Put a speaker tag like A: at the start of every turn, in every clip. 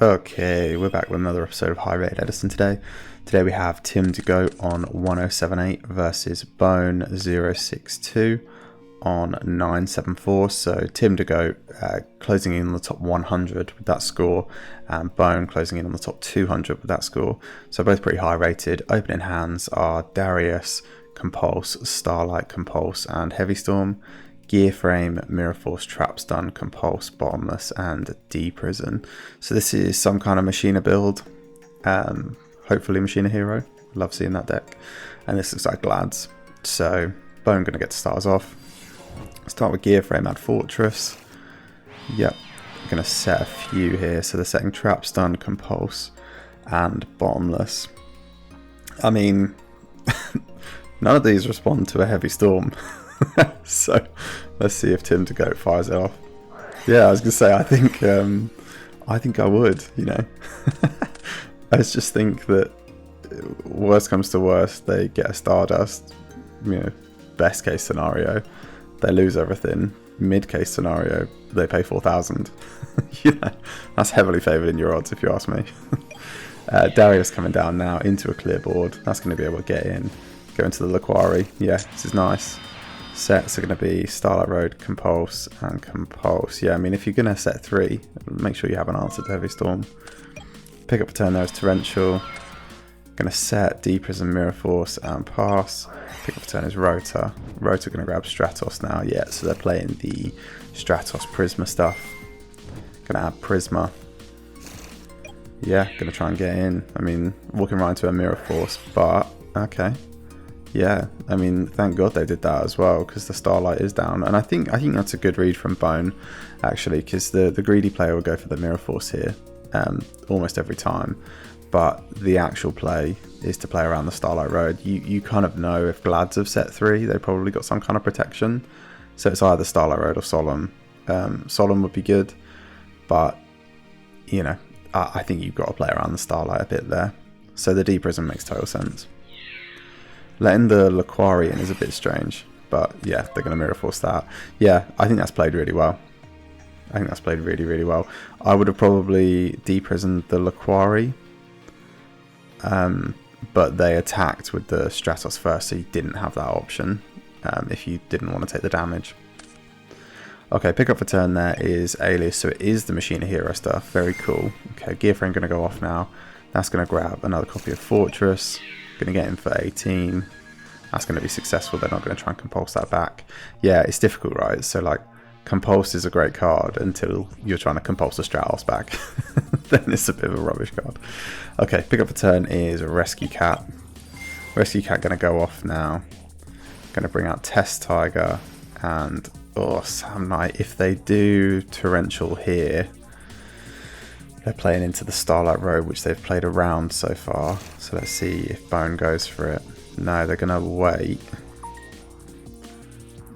A: Okay, we're back with another episode of High Rated Edison today. Today we have Tim to go on 1078 versus Bone062 on 974. So Tim to go closing in on the top 100 with that score, and Bone closing in on the top 200 with that score. So both pretty high rated. Opening hands are Darius, Compulse, Starlight, Compulse, and Heavy Storm. Gear Frame, Mirror Force, Trap Stun, Compulse, Bottomless, and D-Prison. So this is some kind of Machina build. Hopefully Machina Hero. Love seeing that deck. And this looks like Glads. So Bone going to get to start us off. Start with Gear Frame, add Fortress. Yep. Going to set a few here. So they're setting Trap Stun, Compulse, and Bottomless. I mean, none of these respond to a Heavy Storm. So let's see if Tim to go fires it off. Yeah, I was gonna say I think I would, you know. I just think that worst comes to worst, they get a Stardust. You know, best case scenario, they lose everything. Mid case scenario, they pay 4,000. You know, that's heavily favoured in your odds if you ask me. Darius coming down now into a clear board. That's going to be able to get in. Go into the Laquari. Yeah, this is nice. Sets are going to be Starlight Road, Compulse, and Compulse. Yeah, I mean, if you're going to set 3, make sure you have an answer to Heavy Storm. Pick up a turn there is Torrential. Going to set D-Prison, Mirror Force, and Pass. Pick up a turn is Rota. Rota going to grab Stratos now. Yeah, so they're playing the Stratos Prisma stuff. Going to add Prisma. Yeah, going to try and get in. I mean, walking right into a Mirror Force, but okay. Yeah, I mean, thank God they did that as well, because the Starlight is down, and I think that's a good read from Bone, actually, because the greedy player will go for the Mirror Force here, almost every time, but the actual play is to play around the Starlight Road. You kind of know if Glads have set 3, they probably got some kind of protection, so it's either Starlight Road or Solemn. Solemn would be good, but you know, I think you've got to play around the Starlight a bit there, so the D-Prism makes total sense. Letting the Laquari in is a bit strange, but yeah, they're going to Mirror Force that. Yeah, I think that's played really well. I think that's played really, really well. I would have probably D-Prisoned the Laquari, but they attacked with the Stratos first, so you didn't have that option if you didn't want to take the damage. Okay, pick up for turn there is Alias, so it is the Machina Hero stuff. Very cool. Okay, Gear Frame going to go off now. That's going to grab another copy of Fortress. Going to get in for 18. That's going to be successful. They're not going to try and compulse that back. Yeah, it's difficult, right? So like, compulse is a great card until you're trying to compulse the Stratos back. Then it's a bit of a rubbish card. Okay, pick up a turn is Rescue Cat. Rescue Cat going to go off now. Going to bring out Test Tiger and Sam Knight. If they do Torrential here, they're playing into the Starlight Road, which they've played around so far. So let's see if Bone goes for it. No, they're going to wait.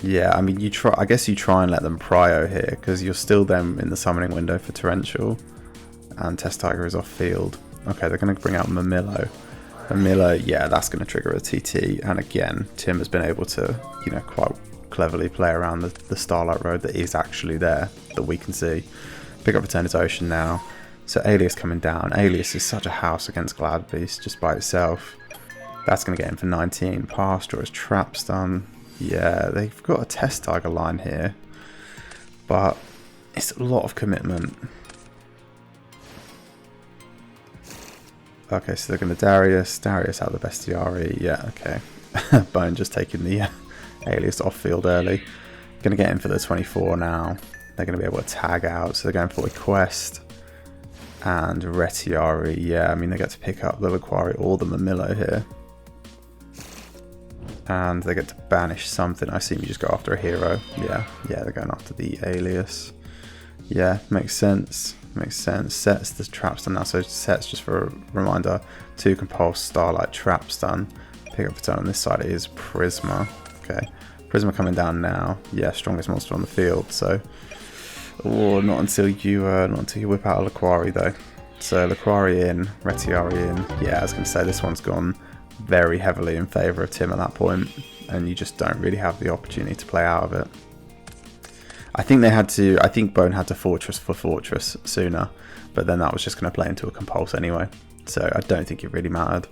A: Yeah, I mean, I guess you try and let them prio here, because you're still then in the summoning window for Torrential. And Test Tiger is off field. Okay, they're going to bring out Mamillo. Mamillo, yeah, that's going to trigger a TT. And again, Tim has been able to, you know, quite cleverly play around the Starlight Road that is actually there, that we can see. Pick up a turn is Ocean now. So Alias coming down. Alias is such a house against Glad Beast just by itself. That's going to get him for 19. Pass draws Trap Stun. Yeah, they've got a Test Tiger line here, but it's a lot of commitment. Okay, so they're going to Darius out the Bestiari. Yeah, okay. Bone just taking the Alias off field early. Going to get him for the 24 now. They're going to be able to tag out, so they're going for a Quest. And Retiari, yeah, I mean, they get to pick up the Laquari or the Mamillo here. And they get to banish something. I assume you just go after a hero. Yeah, they're going after the Alias. Yeah, makes sense. Makes sense. Sets the Trap Stun now, so sets, just for a reminder, 2 Compulse, Starlight, Trap Stun. Pick up the turn on this side is Prisma. Okay, Prisma coming down now. Yeah, strongest monster on the field, so... Oh, not until you whip out a Laquari though. So Laquari in, Retiari in. Yeah, I was going to say this one's gone very heavily in favour of Tim at that point, and you just don't really have the opportunity to play out of it. I think Bone had to Fortress for Fortress sooner, but then that was just going to play into a compulse anyway, so I don't think it really mattered.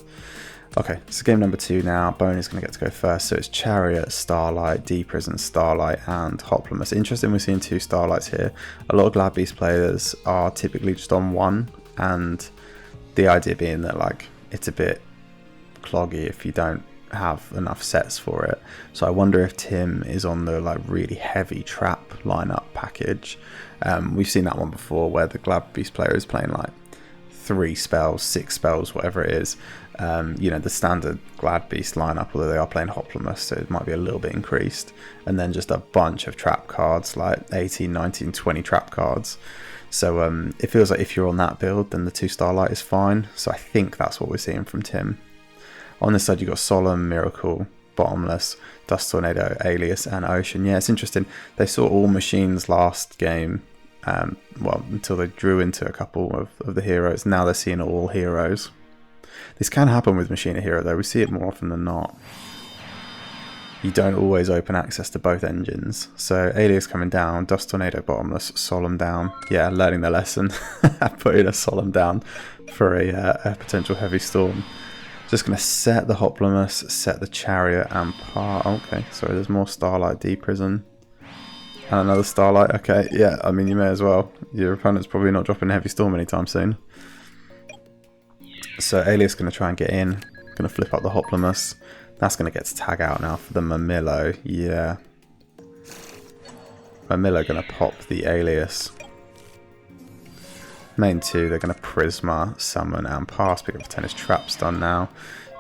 A: Okay, so game number 2 now. Bone is going to get to go first, so it's Chariot, Starlight, D-Prison, Starlight, and Hoplomous. Interesting, we're seeing 2 Starlights here. A lot of Glad Beast players are typically just on 1, and the idea being that like it's a bit cloggy if you don't have enough sets for it. So I wonder if Tim is on the like really heavy trap lineup package. We've seen that one before where the Glad Beast player is playing like 3 spells, 6 spells, whatever it is. You know, the standard Glad Beast lineup, although they are playing Hoplomous, so it might be a little bit increased. And then just a bunch of trap cards, like 18, 19, 20 trap cards. So it feels like if you're on that build, then the 2 Starlight is fine. So I think that's what we're seeing from Tim. On this side, you've got Solemn, Miracle, Bottomless, Dust Tornado, Alias, and Ocean. Yeah, it's interesting. They saw all machines last game. Well, until they drew into a couple of the heroes. Now they're seeing all heroes. This can happen with Machina Hero though, we see it more often than not. You don't always open access to both engines. So Alias coming down, Dust Tornado Bottomless, Solemn down. Yeah, learning the lesson. Putting a Solemn down for a potential heavy storm. Just going to set the Hoplomous, set the Chariot and okay, sorry, there's more Starlight, D-Prison. And another Starlight. Okay, yeah, I mean, you may as well. Your opponent's probably not dropping a heavy storm anytime soon. So Alias going to try and get in. Going to flip up the Hoplomous. That's going to get to tag out now for the Mamillo. Yeah. Mamillo going to pop the Alias. Main 2, they're going to Prisma, Summon, and Pass. Pick up the Tennis Traps done now.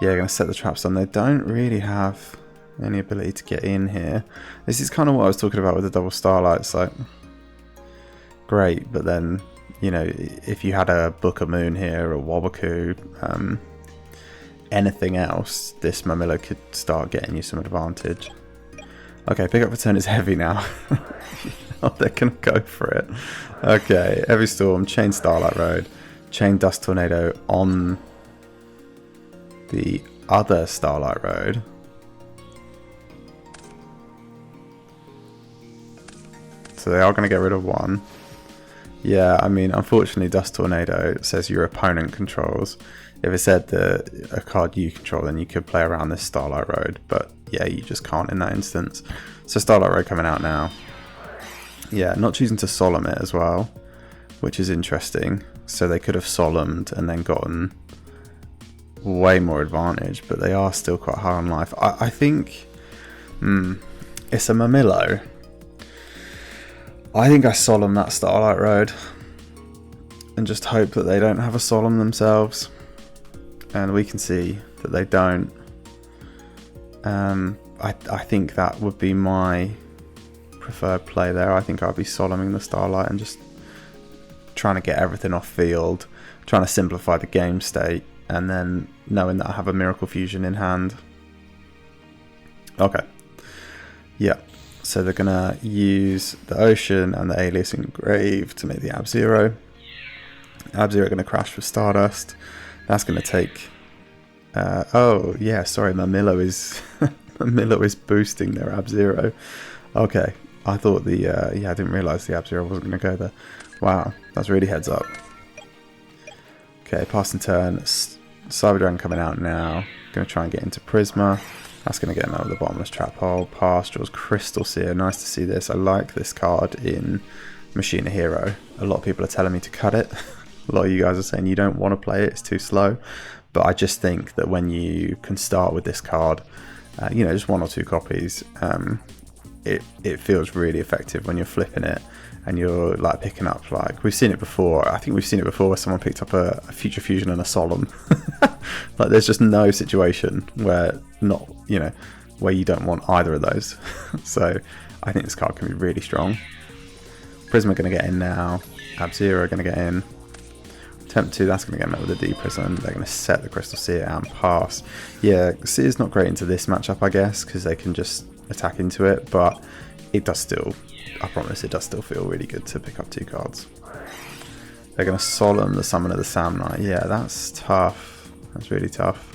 A: Yeah, going to set the Traps done. They don't really have any ability to get in here. This is kind of what I was talking about with the double Starlights. Like, great, but then, you know, if you had a Book of Moon here, or Wabaku, anything else, this Mamillo could start getting you some advantage. Okay, pick up the turn is heavy now. Oh, they're gonna go for it. Okay, Heavy Storm, chain Starlight Road, chain Dust Tornado on the other Starlight Road. So they are going to get rid of 1. Yeah, I mean, unfortunately, Dust Tornado says your opponent controls. If it said a card you control, then you could play around this Starlight Road. But yeah, you just can't in that instance. So Starlight Road coming out now. Yeah, not choosing to Solemn it as well, which is interesting. So they could have Solemned and then gotten way more advantage, but they are still quite high on life. I think it's a Mamillo. I think I Solemn that Starlight Road and just hope that they don't have a Solemn themselves, and we can see that they don't. I think that would be my preferred play there. I think I'd be Solemning the Starlight and just trying to get everything off field, trying to simplify the game state, and then knowing that I have a Miracle Fusion in hand. Okay. Yeah. So they're going to use the Ocean and the Alias Engrave to make the Ab-Zero. Ab-Zero going to crash with Stardust. That's going to take... oh, yeah, sorry, Mamillo is Mamillo is boosting their Ab-Zero. Okay, I thought the... yeah, I didn't realise the Ab-Zero wasn't going to go there. Wow, that's really heads up. Okay, pass and turn. Cyber Dragon coming out now. Going to try and get into Prisma. That's going to get him out of the bottomless trap hole. Pass, draws Crystal Seer. Nice to see this. I like this card in Machina Hero. A lot of people are telling me to cut it. A lot of you guys are saying you don't want to play it, it's too slow. But I just think that when you can start with this card, you know, just 1 or 2 copies, it feels really effective when you're flipping it and you're like picking up, like, we've seen it before. I think we've seen it before where someone picked up a Future Fusion and a Solemn. Like, there's just no situation where not, you know, where you don't want either of those. So I think this card can be really strong. Prisma going to get in now. Ab-Zero going to get in. Attempt 2, that's going to get met with a D-Prison. They're going to set the Crystal Seer and pass. Yeah, Seer's not great into this matchup, I guess, because they can just attack into it, but it does still, I promise, it does still feel really good to pick up 2 cards. They're going to Solemn the Summon of the Sam Knight. Yeah, that's tough. That's really tough.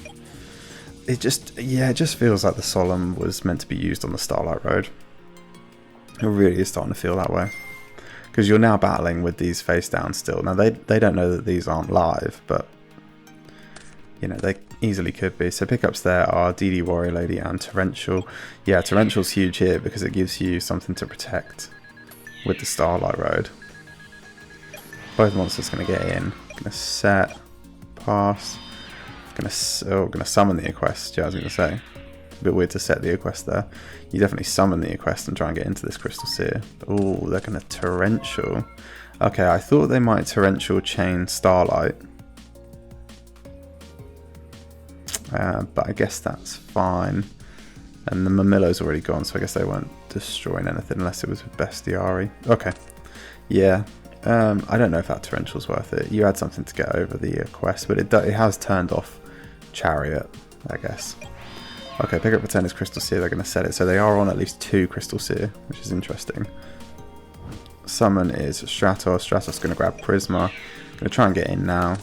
A: It just, yeah, it just feels like the Solemn was meant to be used on the Starlight Road. It really is starting to feel that way. because you're now battling with these face down still. Now they don't know that these aren't live, but you know, they easily could be. So pickups there are DD Warrior Lady and Torrential. Yeah, Torrential's huge here because it gives you something to protect with the Starlight Road. Both monsters going to get in. Going to set, pass. Going to summon the Equest. Yeah, I was going to say. A bit weird to set the Equest there. You definitely summon the Equest and try and get into this Crystal Seer. Oh, they're going to Torrential. Okay, I thought they might Torrential chain Starlight. But I guess that's fine. And the Mamillo's already gone, so I guess they weren't destroying anything unless it was with Bestiari. Okay. Yeah. I don't know if that Torrential's worth it. You had something to get over the quest, but it has turned off Chariot, I guess. Okay, pick up for 10 is Crystal Seer. They're going to set it. So they are on at least 2 Crystal Seer, which is interesting. Summon is Stratos. Stratos going to grab Prisma. Going to try and get in now.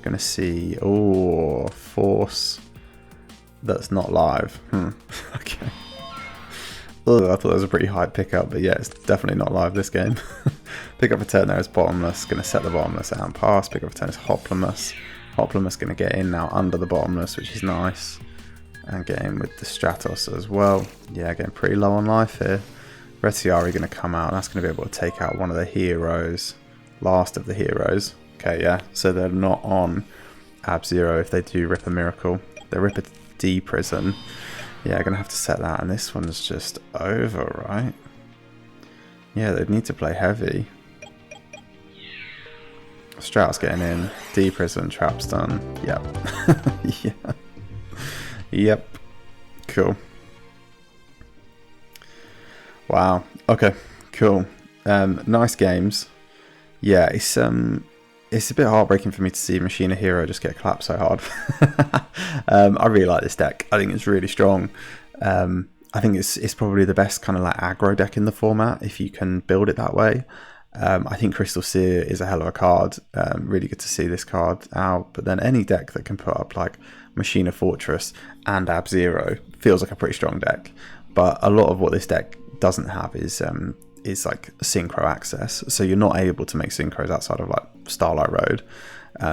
A: Going to see... Oh, Force. That's not live. Okay. Ugh, I thought that was a pretty high pickup, but yeah, it's definitely not live this game. Pick up for 10 there is Bottomless. Going to set the Bottomless out and pass. Pick up for 10 is Hoplamus. Hoplamus going to get in now under the Bottomless, which is nice. And get in with the Stratos as well. Yeah, getting pretty low on life here. Retiari going to come out. That's going to be able to take out one of the heroes. Last of the heroes. Okay, yeah. So they're not on Ab-Zero if they do rip a Miracle. They rip a D-Prison. Yeah, going to have to set that. And this one's just over, right? Yeah, they'd need to play heavy. Stratos getting in. D-Prison, Trap Stun. Yep. Yeah. Yep. Cool. Wow. Okay. Cool. Nice games. Yeah, it's a bit heartbreaking for me to see Machina Hero just get clapped so hard. I really like this deck. I think it's really strong. I think it's probably the best kind of like aggro deck in the format if you can build it that way. I think Crystal Seer is a hell of a card. Really good to see this card out. But then any deck that can put up like Machina Fortress and Ab-Zero feels like a pretty strong deck. But a lot of what this deck doesn't have is like synchro access. So you're not able to make synchros outside of like Starlight Road.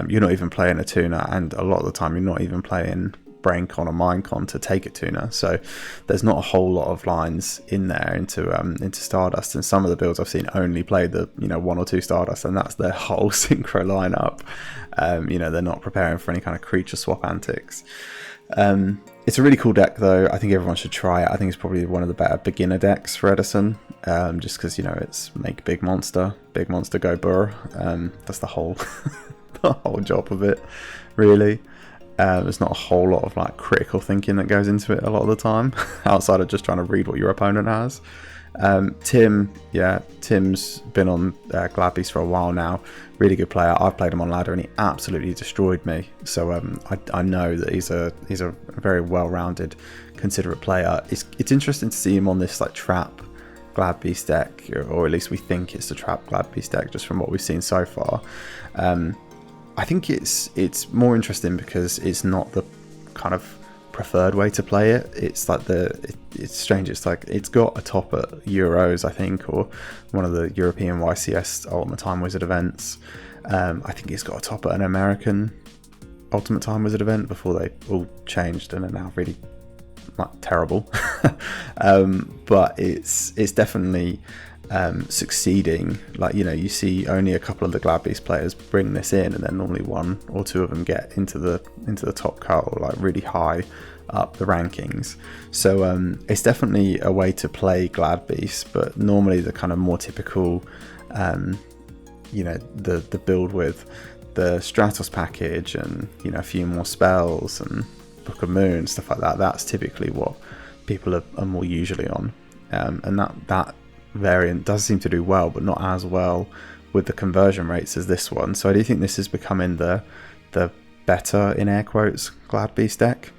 A: You're not even playing a tuner, and a lot of the time you're not even playing BrainCon or MindCon to take a tuner. So there's not a whole lot of lines in there into Stardust, and some of the builds I've seen only play the 1 or 2 Stardust, and that's their whole synchro lineup. They're not preparing for any kind of creature swap antics. It's a really cool deck though. I think everyone should try it. I think it's probably one of the better beginner decks for Edison, just because it's make big monster go burr. That's the whole the whole job of it, really. There's not a whole lot of like critical thinking that goes into it a lot of the time, outside of just trying to read what your opponent has. Tim's been on Glad for a while now. Really good player. I've played him on ladder and he absolutely destroyed me. So I know that he's a very well-rounded, considerate player. It's interesting to see him on this like trap Glad Beast deck, or at least we think it's the trap Glad Beast deck just from what we've seen so far. I think it's more interesting because it's not the kind of preferred way to play it. It's like it's strange. It's like it's got a top at Euros, I think, or one of the European YCS Ultimate Time Wizard events. I think it's got a top at an American Ultimate Time Wizard event before they all changed and are now really like terrible. But it's definitely succeeding. Like you see only a couple of the Glad Beast players bring this in, and then normally 1 or 2 of them get into the top cut or like really high up the rankings. So it's definitely a way to play Glad Beast, but normally the kind of more typical the build with the Stratos package and a few more spells and Book of Moon, stuff like that, that's typically what people are more usually on, and that variant does seem to do well, but not as well with the conversion rates as this one. So I do think this is becoming the better, in air quotes, Glad Beast deck.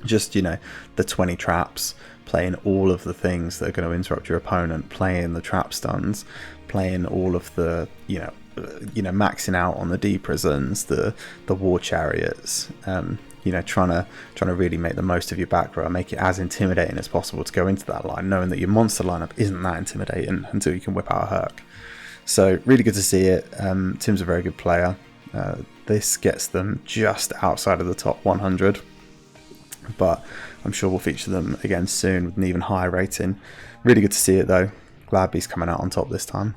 A: Just the 20 traps, playing all of the things that are going to interrupt your opponent, playing the trap stuns, playing all of the maxing out on the D prisons, the war chariots, you know, trying to really make the most of your back row and make it as intimidating as possible to go into that line, knowing that your monster lineup isn't that intimidating until you can whip out a Herc. So really good to see it. Tim's a very good player. This gets them just outside of the top 100, but I'm sure we'll feature them again soon with an even higher rating. Really good to see it though. Glad he's coming out on top this time.